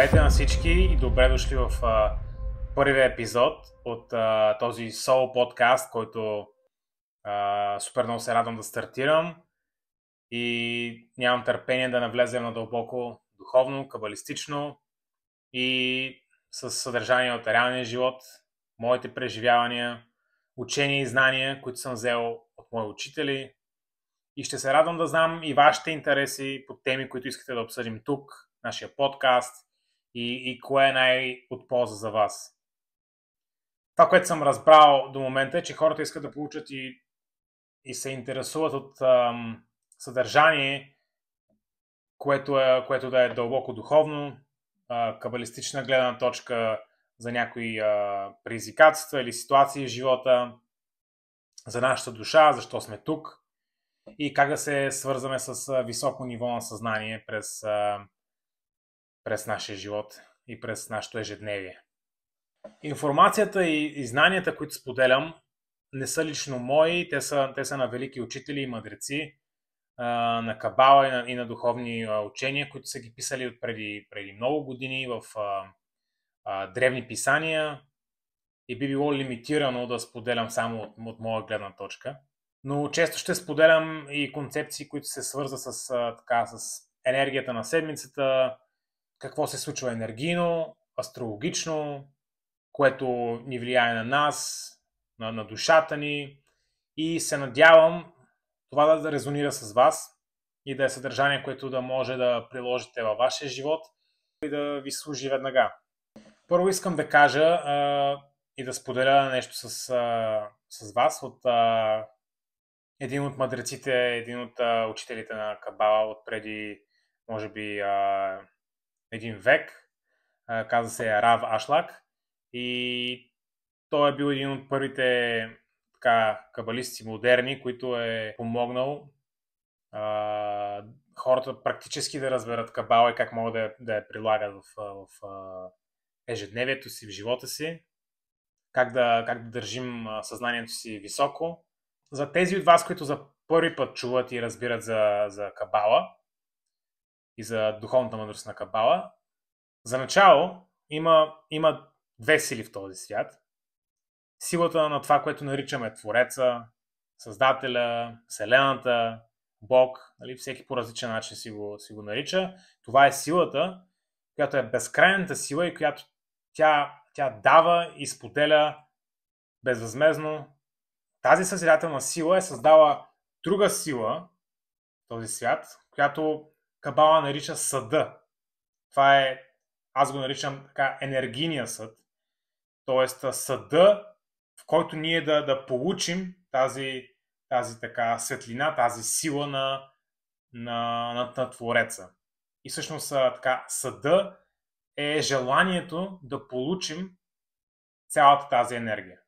Здравейте на всички и добре дошли в първия епизод от този соло подкаст, който супер много се радвам да стартирам и нямам търпение да навлезем на дълбоко духовно, кабалистично и с съдържание от реалния живот, моите преживявания, учения и знания, които съм взел от мои учители, и ще се радвам да знам и вашите интереси по теми, които искате да обсъдим тук, нашия подкаст, и кое е най-от полза за вас. Това, което съм разбрал до момента, е, че хората искат да получат и се интересуват от съдържание, което да е дълбоко духовно, кабалистична гледна точка за някои предизвикателства или ситуации в живота, за нашата душа, защо сме тук и как да се свързваме с високо ниво на съзнание през нашия живот и през нашето ежедневие. Информацията и знанията, които споделям, не са лично мои, те са на велики учители и мъдреци, на кабала и на духовни учения, които са ги писали преди много години в древни писания, и би било лимитирано да споделям само от моя гледна точка. Но често ще споделям и концепции, които се свързват с енергията на седмицата, какво се случва енергийно, астрологично, което ни влияе на нас, на душата ни, и се надявам това да резонира с вас и да е съдържание, което да може да приложите във вашия живот и да ви служи веднага. Първо искам да кажа и да споделя нещо с вас от един от мъдреците, един от учителите на кабала от преди, може би, един век. Казва се Рав Ашлак, и той е бил един от първите кабалисти модерни, който е помогнал хората практически да разберат кабала и как могат да я прилагат в ежедневието си, в живота си, как да държим съзнанието си високо. За тези от вас, които за първи път чуват и разбират за кабала и за духовната мъдрост на кабала, за начало има две сили в този свят. Силата на това, което наричаме Твореца, Създателя, Вселената, Бог, нали, всеки по различен начин си го нарича. Това е силата, която е безкрайната сила и която тя дава и споделя безвъзмездно. Тази съзидателна сила е създала друга сила в този свят, която кабала нарича съда. Това е, аз го наричам така, енергийния съд. Тоест съда, в който ние да получим тази така светлина, тази сила на Твореца. И всъщност така, съда е желанието да получим цялата тази енергия.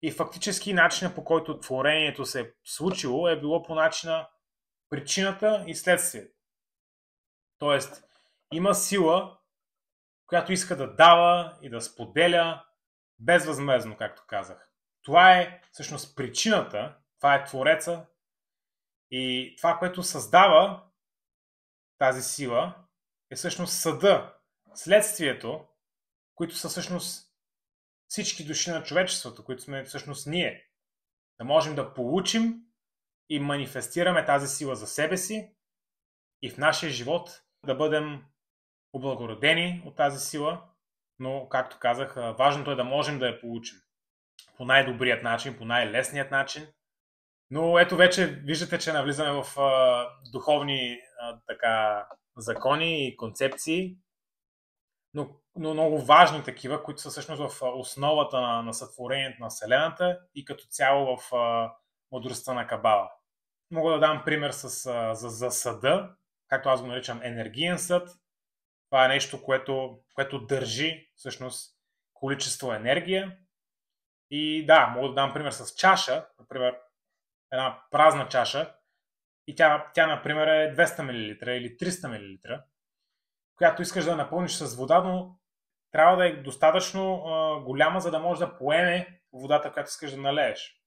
И фактически начинът, по който творението се е случило, е било по начина причината и следствието. Тоест, има сила, която иска да дава и да споделя безвъзмездно, както казах. Това е всъщност причината, това е Твореца, и това, което създава тази сила, е всъщност съда, следствието, които са всъщност всички души на човечеството, които сме всъщност ние. Да можем да получим и манифестираме тази сила за себе си и в нашия живот да бъдем облагородени от тази сила, но, както казах, важното е да можем да я получим по най-добрият начин, по най-лесният начин. Но ето вече виждате, че навлизаме в духовни закони и концепции, но много важни такива, които са всъщност в основата на сътворението на Вселената и като цяло в мъдростта на кабала. Мога да дам пример за съда, както аз го наричам енергиен съд. Това е нещо, което държи всъщност количество енергия. И да, мога да дам пример с чаша, например една празна чаша, и тя например е 200 мл или 300 мл, която искаш да напълниш с вода, но трябва да е достатъчно голяма, за да може да поеме водата, която искаш да налееш.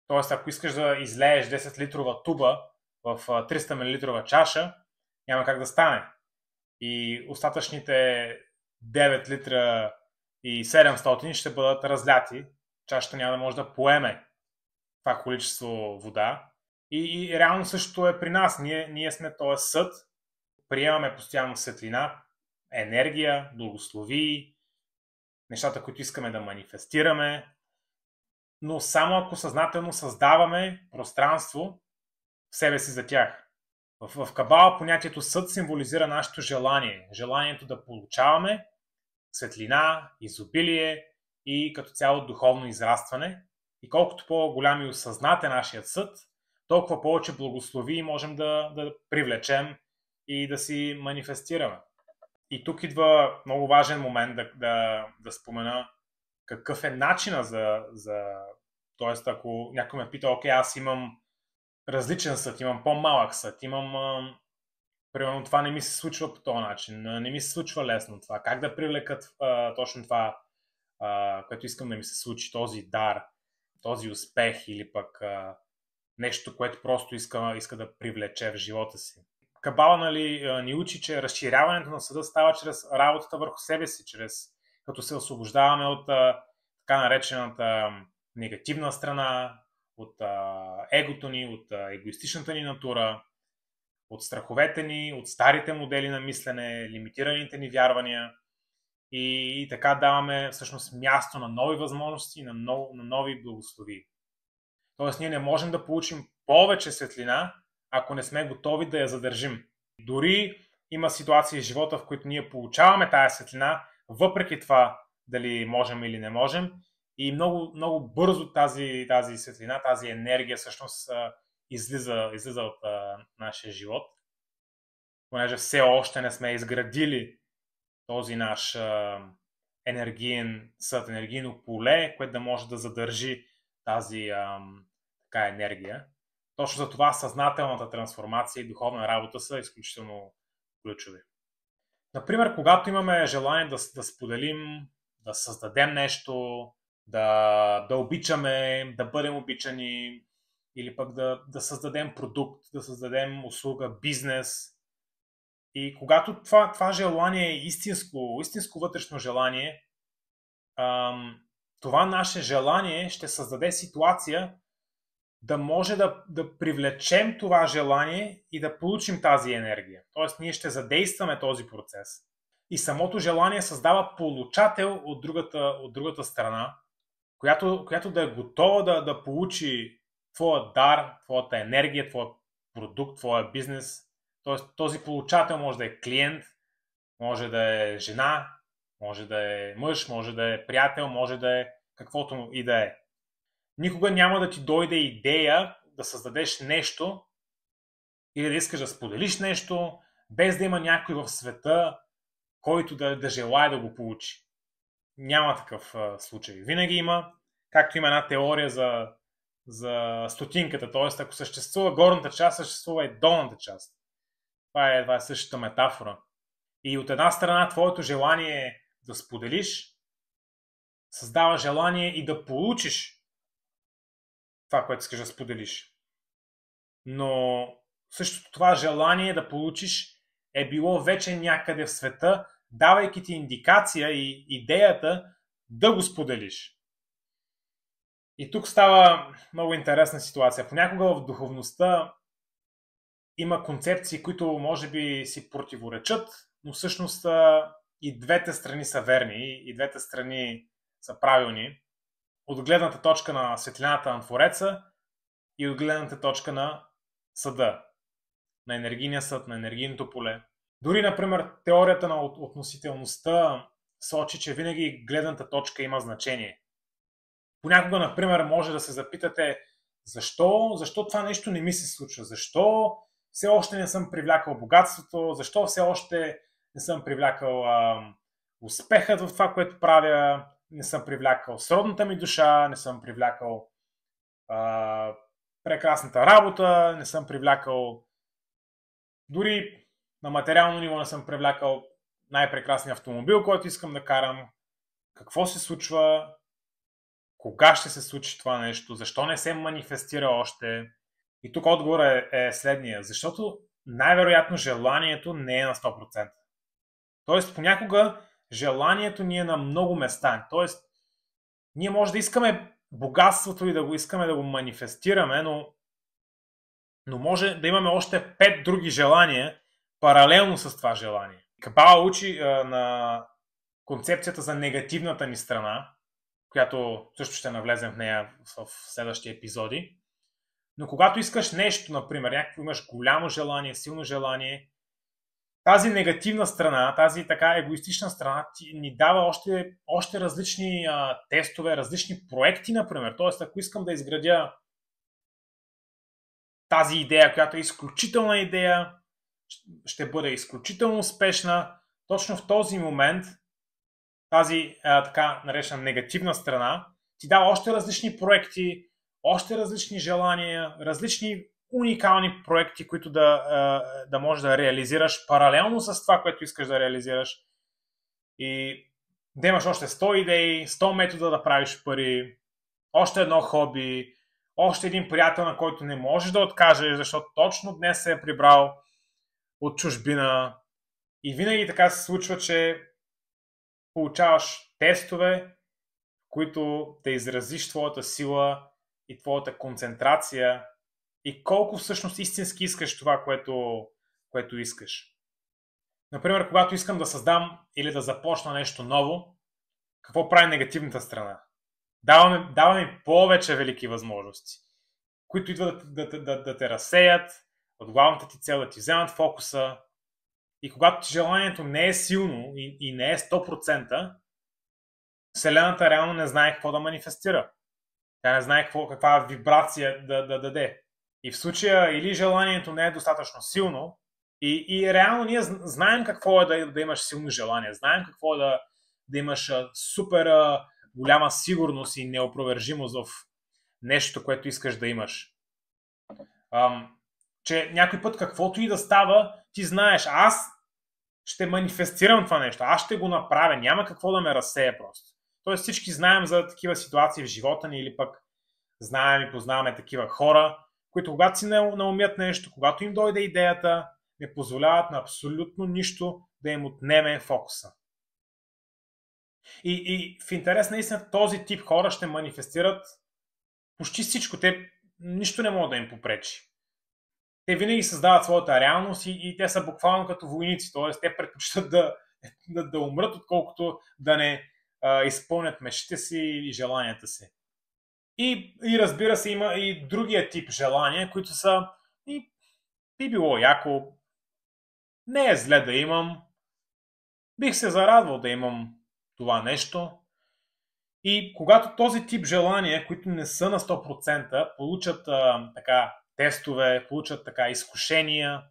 Тоест, ако искаш да излееш 10 литрова туба в 300 мл чаша, няма как да стане. и остатъчните 9 литра и 700 ще бъдат разляти. Чашата няма да може да поеме това количество вода. И реално същото е при нас. Ние сме този съд, приемаме постоянно светлина, енергия, благослови, нещата, които искаме да манифестираме, но само ако съзнателно създаваме пространство в себе си за тях. В Кабала понятието съд символизира нашето желание. Желанието да получаваме светлина, изобилие и като цяло духовно израстване. И колкото по-голям и осъзнат е нашият съд, толкова повече благослови можем да привлечем и да си манифестираме. И тук идва много важен момент да спомена какъв е начина Тоест, ако някой ме пита, окей, аз имам различен съд, имам по-малък съд, примерно това не ми се случва по този начин, не ми се случва лесно това. Как да привлека точно това, което искам да ми се случи, този дар, този успех или пък нещо, което просто иска да привлече в живота си. Кабала ни учи, че разширяването на съда става чрез работата върху себе си, като се освобождаваме от така наречената негативна страна, от егото ни, от егоистичната ни натура, от страховете ни, от старите модели на мислене, лимитираните ни вярвания и така даваме всъщност място на нови възможности, на нови благослови. Тоест ние не можем да получим повече светлина, ако не сме готови да я задържим. Дори има ситуации в живота, в които ние получаваме тая светлина, въпреки това дали можем или не можем, и много, много бързо тази светлина, тази енергия всъщност излиза от нашия живот, понеже все още не сме изградили този наш енергиен съд, енергийно поле, което да може да задържи тази така енергия. Точно за това съзнателната трансформация и духовна работа са изключително ключови. Например, когато имаме желание да споделим, да създадем нещо, да обичаме, да бъдем обичани или пък да създадем продукт, да създадем услуга, бизнес. И когато това желание е истинско вътрешно желание, това наше желание ще създаде ситуация да може да привлечем това желание и да получим тази енергия. Тоест ние ще задействаме този процес. И самото желание създава получател от другата страна, която да е готова да получи твоя дар, твоята енергия, твоя продукт, твоя бизнес. Тоест този получател може да е клиент, може да е жена, може да е мъж, може да е приятел, може да е каквото и да е. Никога няма да ти дойде идея да създадеш нещо или да искаш да споделиш нещо, без да има някой в света, който да желае да го получи. Няма такъв случай. Винаги има, както има една теория за стотинката, т.е. ако съществува горната част, съществува и долната част. Това е същата метафора. И от една страна твоето желание да споделиш създава желание и да получиш това, което искаш да споделиш. Но същото това желание да получиш е било вече някъде в света, давайки ти индикация и идеята да го споделиш. И тук става много интересна ситуация. Понякога в духовността има концепции, които може би си противоречат, но всъщност и двете страни са верни, и двете страни са правилни. От гледната точка на светлината на Твореца и от гледната точка на съда, на енергийния съд, на енергийното поле. Дори, например, теорията на относителността сочи, че винаги гледната точка има значение. Понякога, например, може да се запитате защо това нещо не ми се случва, защо все още не съм привлякал богатството, защо все още не съм привлякал успехът в това, което правя, не съм привлякал сродната ми душа, не съм привлякал прекрасната работа, не съм привлякал дори на материално ниво не съм привлякал най-прекрасния автомобил, който искам да карам. Какво се случва? Кога ще се случи това нещо? Защо не се манифестира още? И тук отговорът е следния. Защото най-вероятно желанието не е на 100%. Тоест, понякога желанието ни е на много места. Тоест, ние може да искаме богатството и да го искаме да го манифестираме, но може да имаме още 5 други желания паралелно с това желание. Кабала учи на концепцията за негативната ни страна, която също ще навлезем в нея в следващи епизоди. Но когато искаш нещо, например, някакво имаш голямо желание, силно желание, тази негативна страна, тази така егоистична страна ни дава още различни тестове, различни проекти, например. Тоест, ако искам да изградя тази идея, която е изключителна идея, ще бъде изключително успешна, точно в този момент тази така наречена негативна страна ти дава още различни проекти, още различни желания, различни уникални проекти, които да можеш да реализираш паралелно с това, което искаш да реализираш. И да имаш още 100 идеи, 100 метода да правиш пари, още едно хоби, още един приятел, на който не можеш да откажеш, защото точно днес се е прибрал от чужбина. И винаги така се случва, че получаваш тестове, които да изразиш твоята сила и твоята концентрация и колко всъщност истински искаш това, което искаш. Например, когато искам да създам или да започна нещо ново, какво прави негативната страна? Дава ми повече велики възможности, които идват да те разсеят от главната ти цел, да ти вземат фокуса. И когато желанието не е силно и не е 100%, Вселената реално не знае какво да манифестира. Тя не знае каква вибрация да даде. И в случая или желанието не е достатъчно силно, и реално ние знаем какво е да имаш силно желание. Знаем какво е да имаш супер голяма сигурност и неопровержимост в нещо, което искаш да имаш. Че някой път каквото и да става, ти знаеш, аз ще манифестирам това нещо, аз ще го направя, няма какво да ме разсея просто. Тоест всички знаем за такива ситуации в живота ни или пък знаем и познаваме такива хора, които когато си наумят нещо, когато им дойде идеята, не позволяват на абсолютно нищо да им отнеме фокуса. И в интерес на истина този тип хора ще манифестират почти всичко. Те нищо не могат да им попречи. Те винаги създават своята реалност и те са буквално като войници. Т.е. те предпочитат да умрат, отколкото да не изпълнят мечтите си и желанията си. И разбира се, има и другия тип желания, които са би било яко, не е зле да имам, бих се зарадвал да имам това нещо. И когато този тип желания, които не са на 100%, получат така тестове, получат така изкушения,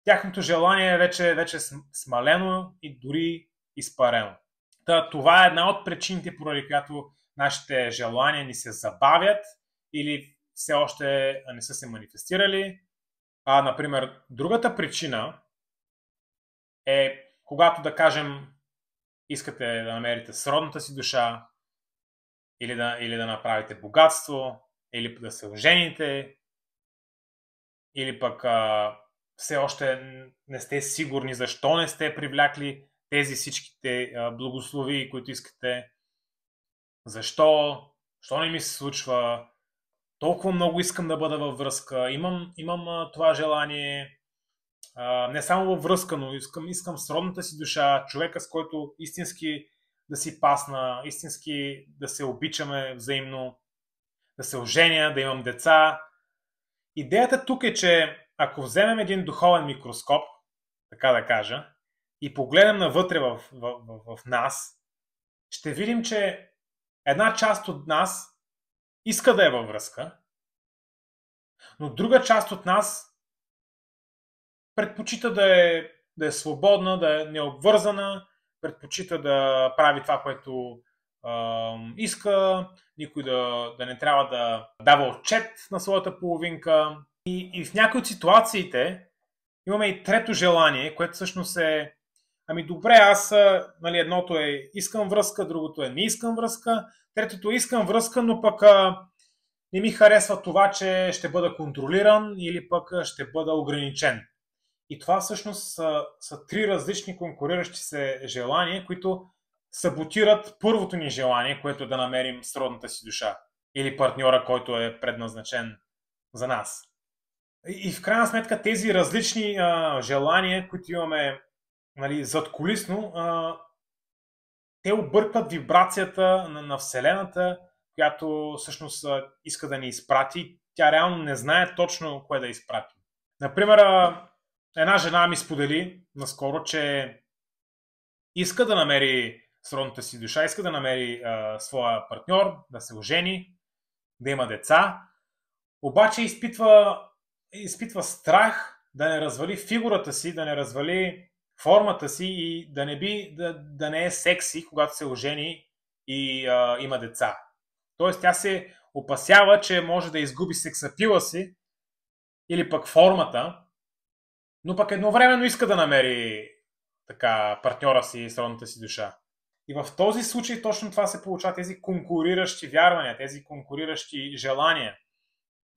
тяхното желание е вече смалено и дори изпарено. Това е една от причините, поради която нашите желания ни се забавят или все още не са се манифестирали. Например, другата причина е когато, да кажем, искате да намерите сродната си душа, или да направите богатство, или да се ожените, или пък все още не сте сигурни защо не сте привлякли тези всичките благослови, които искате. Защо не ми се случва? Толкова много искам да бъда във връзка. Имам това желание. Не само във връзка, но искам сродната си душа, човека, с който истински да си пасна, истински да се обичаме взаимно, да се оженя, да имам деца. Идеята тук е, че ако вземем един духовен микроскоп, така да кажа, и погледнем навътре в нас, ще видим, че една част от нас иска да е във връзка, но друга част от нас предпочита да е свободна, да е необвързана, предпочита да прави това, което иска, никой да не трябва да дава отчет на своята половинка. И в някои от ситуациите имаме и трето желание, което всъщност е добре, аз, едното е искам връзка, другото е не искам връзка, третото е искам връзка, но пък не ми харесва това, че ще бъда контролиран или пък ще бъда ограничен. И това всъщност са три различни конкуриращи се желания, които саботират първото ни желание, което е да намерим сродната си душа или партньора, който е предназначен за нас. И в крайна сметка тези различни желания, които имаме, нали, задкулисно, те объркват вибрацията на Вселената, която всъщност иска да ни изпрати. Тя реално не знае точно кое да изпрати. Например, една жена ми сподели наскоро, че иска да намери сродната си душа, иска да намери своя партньор, да се ожени, да има деца, обаче изпитва страх да не развали фигурата си, да не развали формата си и да не е секси, когато се ожени и има деца. Тоест тя се опасява, че може да изгуби сексапила си или пък формата, но пък едновременно иска да намери така партньора си и сродната си душа. И в този случай точно това се получава, тези конкуриращи вярвания, тези конкуриращи желания.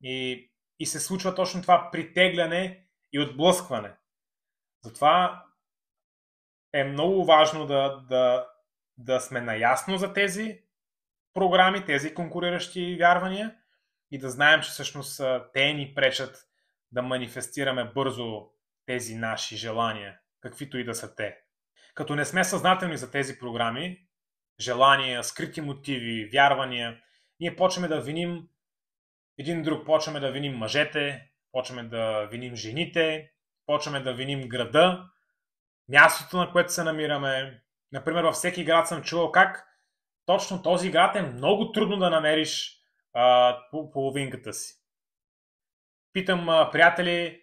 И се случва точно това притегляне и отблъскване. Затова е много важно да сме наясно за тези програми, тези конкуриращи вярвания и да знаем, че всъщност те ни пречат да манифестираме бързо тези наши желания, каквито и да са те. Като не сме съзнателни за тези програми, желания, скрити мотиви, вярвания, ние почваме да виним един друг, почваме да виним мъжете, почваме да виним жените, почваме да виним града, мястото, на което се намираме. Например, във всеки град съм чувал как точно този град е много трудно да намериш половинката си. Питам приятели,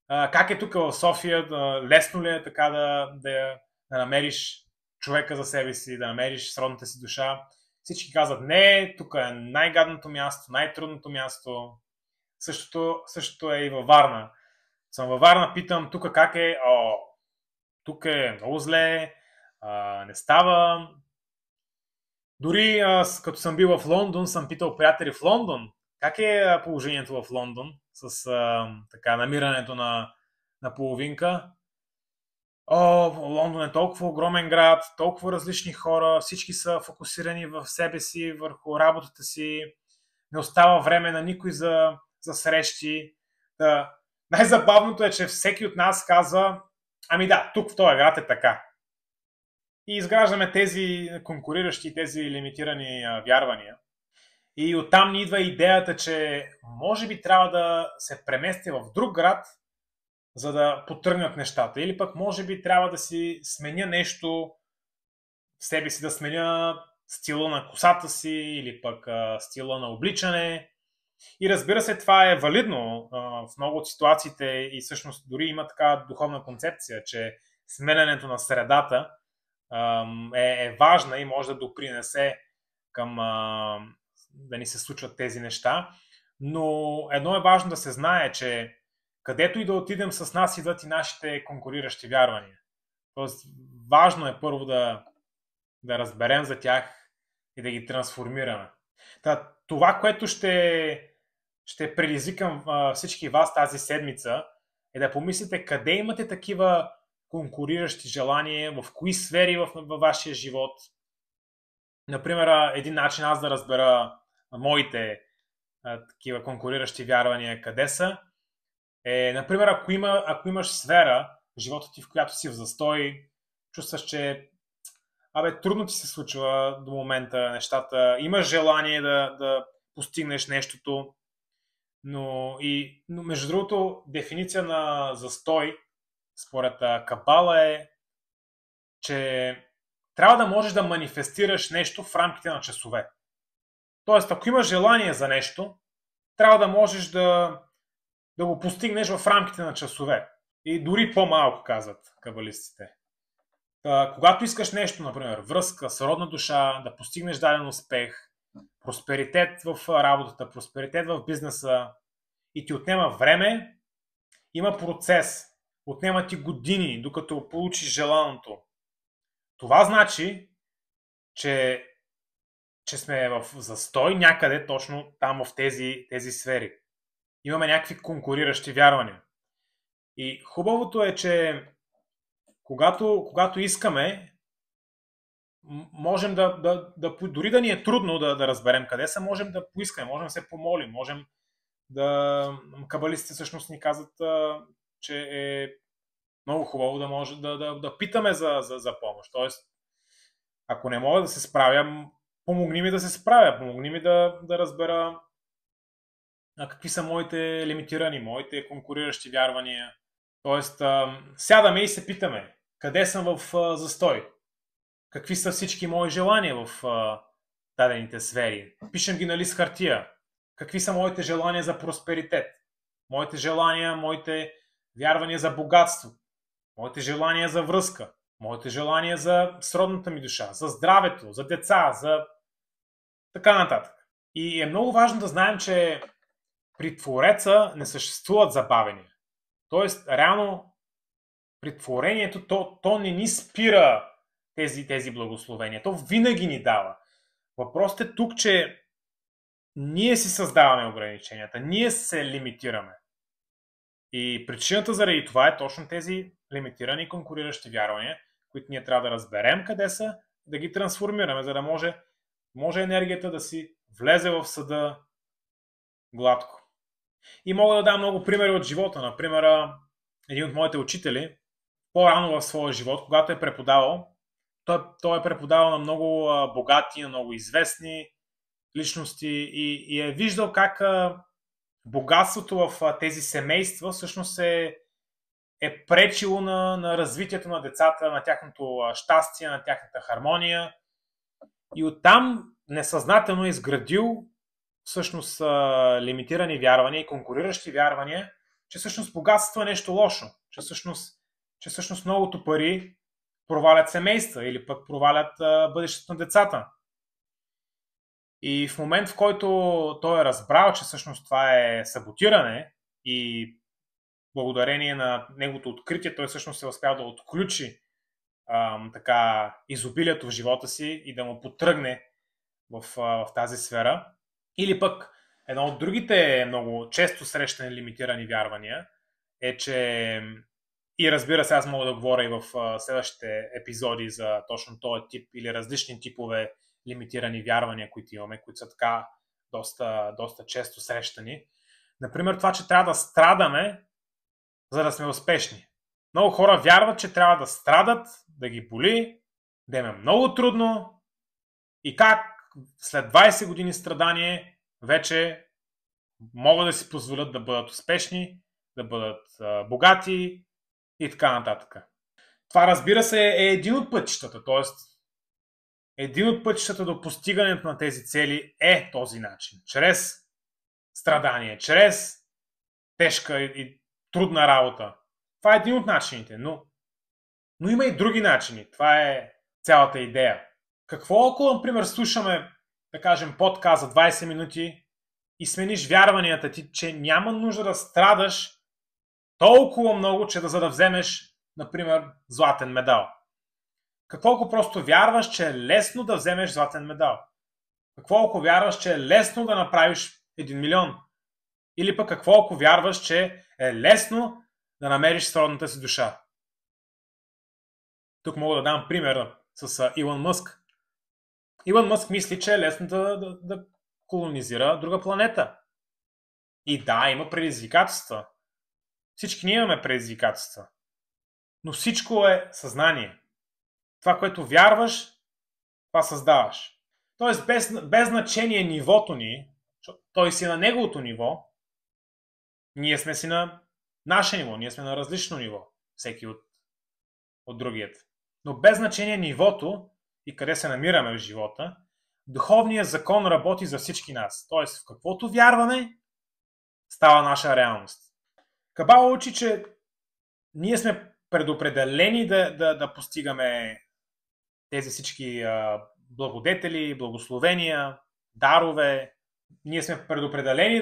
как е тук в София, лесно ли е така да намериш човека за себе си, да намериш сродната си душа. Всички казват, не, тук е най-гадното място, най-трудното място. Същото е и във Варна. Съм във Варна, питам, тук как е? Тук е много зле, не става. Дори като съм бил в Лондон, съм питал приятели в Лондон, как е положението в Лондон с така намирането на половинка. Лондон е толкова огромен град, толкова различни хора, всички са фокусирани в себе си, върху работата си, не остава време на никой за срещи. Най-забавното е, че всеки от нас казва, ами да, тук в този град е така. И изграждаме тези конкуриращи, тези лимитирани вярвания. И оттам ни идва идеята, че може би трябва да се премести в друг град, за да потръгнат нещата. Или пък може би трябва да си сменя нещо в себе си, да сменя стила на косата си или пък стила на обличане. И разбира се, това е валидно в много от ситуациите и всъщност дори има така духовна концепция, че сменянето на средата е важна и може да допринесе към да ни се случват тези неща. Но едно е важно да се знае, че където и да отидем, с нас идват и нашите конкуриращи вярвания. Тоест, важно е първо да разберем за тях и да ги трансформираме. Това, което ще предизвикам всички вас тази седмица, е да помислите къде имате такива конкуриращи желания, в кои сфери във вашия живот. Например, един начин аз да разбера моите такива конкуриращи вярвания къде са, е, например, ако имаш сфера в живота ти, в която си в застой, чувстваш, че трудно ти се случва до момента нещата, имаш желание да постигнеш нещото, но между другото, дефиниция на застой според Кабала е, че трябва да можеш да манифестираш нещо в рамките на часове. Тоест, ако имаш желание за нещо, трябва да можеш да го постигнеш в рамките на часове. И дори по-малко, казват кабалистите. Когато искаш нещо, например, връзка, сродна душа, да постигнеш даден успех, просперитет в работата, просперитет в бизнеса и ти отнема време, има процес. Отнема ти години, докато получиш желаното. Това значи, че сме в застой някъде точно там в тези сфери. Имаме някакви конкуриращи вярвания. И хубавото е, че когато искаме, можем дори да ни е трудно да разберем къде са, можем да поискаме, можем да се помолим, можем кабалистите всъщност ни казват, че е много хубаво да може да питаме за помощ. Тоест, ако не мога да се справя, помогни ми да се справя, помогни ми да разбера какви са моите лимитирани, моите конкуриращи вярвания. Тоест, сядаме и се питаме, къде съм в застой, какви са всички мои желания в дадените сфери. Пишем ги на лист хартия. Какви са моите желания за просперитет, моите желания, моите вярвания за богатство, моите желания за връзка, моите желания за сродната ми душа, за здравето, за деца, за така нататък. И е много важно да знаем, че при Твореца не съществуват забавения. Тоест, реално, при творението то не ни спира тези благословения. То винаги ни дава. Въпросът е тук, че ние си създаваме ограниченията. Ние се лимитираме. И причината заради това е точно тези лимитирани и конкуриращи вярвания, които ние трябва да разберем къде са, да ги трансформираме, за да може енергията да си влезе в съда гладко. И мога да дам много примери от живота. Например, един от моите учители, по-рано в своя живот, когато е преподавал, той е преподавал на много богати, на много известни личности и е виждал как богатството в тези семейства всъщност е пречило на развитието на децата, на тяхното щастие, на тяхната хармония. И оттам несъзнателно е изградил всъщност лимитирани вярвания и конкуриращи вярвания, че всъщност богатство е нещо лошо, че всъщност многото пари провалят семейства или пък провалят бъдещето на децата. И в момент, в който той е разбрал, че всъщност това е саботиране и благодарение на неговото откритие, той всъщност е успял да отключи така изобилието в живота си и да му потръгне в тази сфера. Или пък едно от другите много често срещани лимитирани вярвания е, че и разбира се, аз мога да говоря и в следващите епизоди за точно този тип или различни типове лимитирани вярвания, които имаме, които са така доста често срещани. Например, това, че трябва да страдаме, за да сме успешни. Много хора вярват, че трябва да страдат, да ги боли, да им е много трудно и как след 20 години страдание вече могат да си позволят да бъдат успешни, да бъдат богати и така нататък. Това, разбира се, е един от пътищата, т.е. един от пътищата до постигането на тези цели е този начин. Чрез страдание, чрез тежка и трудна работа. Това е един от начините, но има и други начини. Това е цялата идея. Какво ако, например, слушаме, да кажем, подкаст за 20 минути и смениш вярванията ти, че няма нужда да страдаш толкова много, че за да вземеш, например, златен медал? Какво ако просто вярваш, че е лесно да вземеш златен медал? Какво ако вярваш, че е лесно да направиш 1 милион? Или пък какво ако вярваш, че е лесно да намериш сродната си душа? Тук мога да дам пример с Илон Мъск. Илон Мъск мисли, че е лесно да колонизира друга планета. И да, има предизвикателства. Всички ние имаме предизвикателства. Но всичко е съзнание. Това, което вярваш, това създаваш. Тоест, без значение нивото ни, той си на неговото ниво, ние сме си на наше ниво, ние сме на различно ниво, всеки от другият. Но без значение нивото и къде се намираме в живота, духовният закон работи за всички нас. Тоест, в каквото вярваме, става наша реалност. Кабала учи, че ние сме предопределени да постигаме тези всички благодетели, благословения, дарове. Ние сме предопределени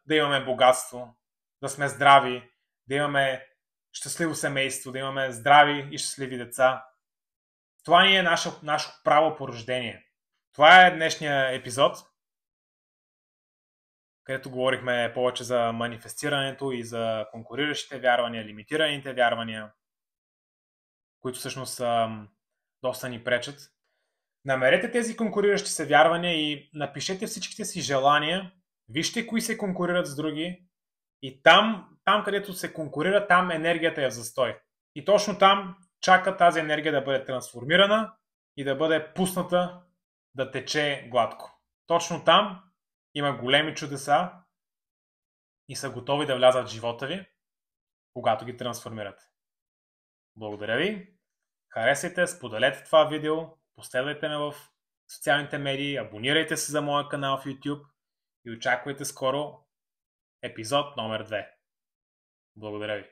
да имаме богатство, да сме здрави, да имаме щастливо семейство, да имаме здрави и щастливи деца. Това ни е наше право по рождение. Това е днешния епизод. където говорихме повече за манифестирането и за конкуриращите вярвания, лимитираните вярвания, които всъщност доста ни пречат. Намерете тези конкуриращи се вярвания и напишете всичките си желания, вижте кои се конкурират с други и там където се конкурира, там енергията е в застой. И точно там чака тази енергия да бъде трансформирана и да бъде пусната да тече гладко. Точно там има големи чудеса и са готови да влязат в живота ви, когато ги трансформирате. Благодаря ви. Харесайте, споделете това видео, последвайте ме в социалните медии, абонирайте се за моя канал в YouTube и очаквайте скоро епизод номер 2. Благодаря ви.